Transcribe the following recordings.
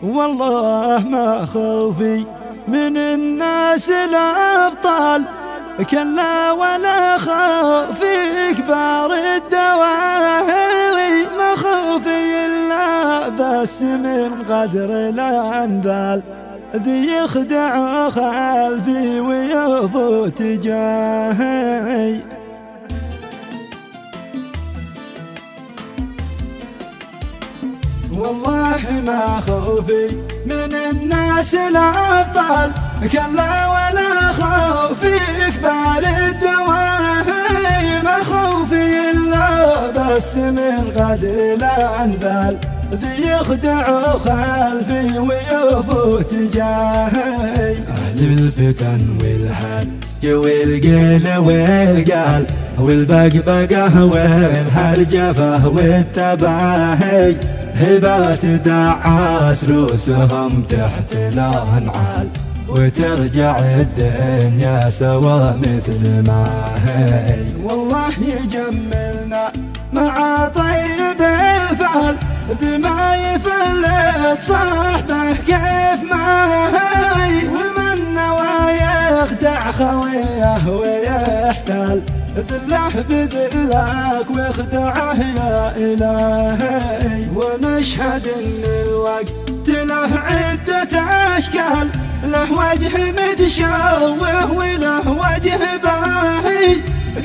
والله ما خوفي من الناس الأبطال، كلا ولا خوفي كبار الدواهي، ما خوفي إلا بس من قدر الأنبال، ذي يخدع خلفي ويفوت جاهي. والله ما خوفي من الناس الأبطال، كلا ولا خوفي كبار الدواهي، ما خوفي إلا بس من قدر الأنبال، ذي يخدع خلفي ويفوت جاهي. أهل الفتن والهل والقيل والقال والبقبقة والهرجفة والتباهي، هبات دعاس روسهم تحت الأنعال، وترجع الدنيا سوا مثل ما هي. والله يجملنا مع طيب الفعل، ذي ما يفلت صاحبه كيف ما هي، ومن نوى يخدع خويه ويحتال، ذله بذلك واخدعه يا إلهي. ونشهد ان الوقت له عدة أشكال، له وجه متشوه وله وجه باهي،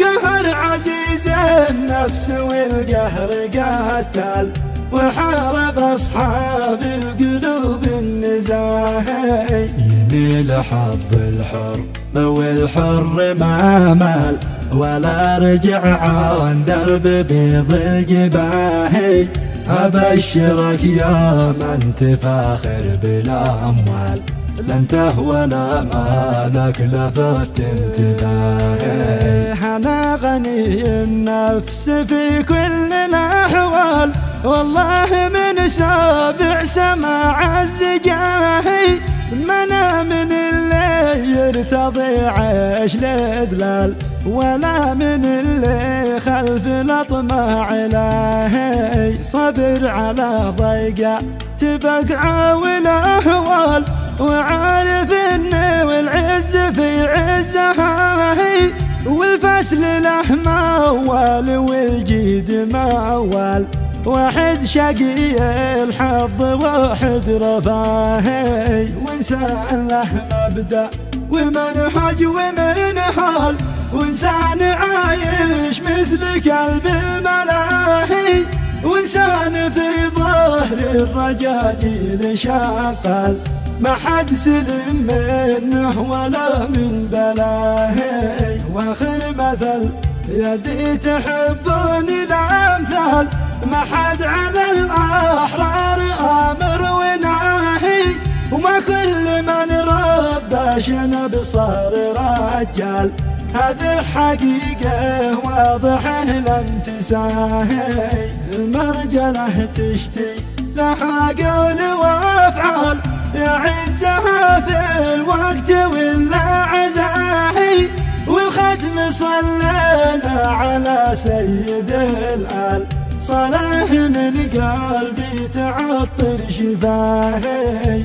قهر عزيز النفس والقهر قتال، وحارب أصحاب القلوب النزاهي. يميل حظ الحر والحر ما مال، ولا رجع عن درب بيض الجباهي، أبشرك يا من تفاخر بلا أموال، لا انت ولا مالك لفت انتباهي. أنا غني النفس في كل الأحوال، والله من سابع سماع الزجاهي، منا من اللي يرتضي عيش الإذلال، ولا من اللي خلف الأطماع إلهي. صبر على ضيقة تبقع والأهوال، وعارف إن والعز في عزها هي، والفسل له موال والجيد موال، واحد شقي الحظ واحد رفاهي. وإنسان له مبدأ ومنهج ومنهال، وإنسان عايش مثل كلب الملاهي، وإنسان في ظهر الرجاجيل شغال، ما حد سلم منه ولا من بلاهي. واخر مثل يدي تحبوني الأمثال، ما حد على الأحرار آمر وناهي، وما كل من ربى شنب صار رجال، هذه حقيقة واضحة لا تساهي. المرجلة تشتي لها قول وافعال، يعزها في الوقت ولا عزاهي، والختم صلينا على سيد الآل، صلاح من قلبي تعطر شفاهي.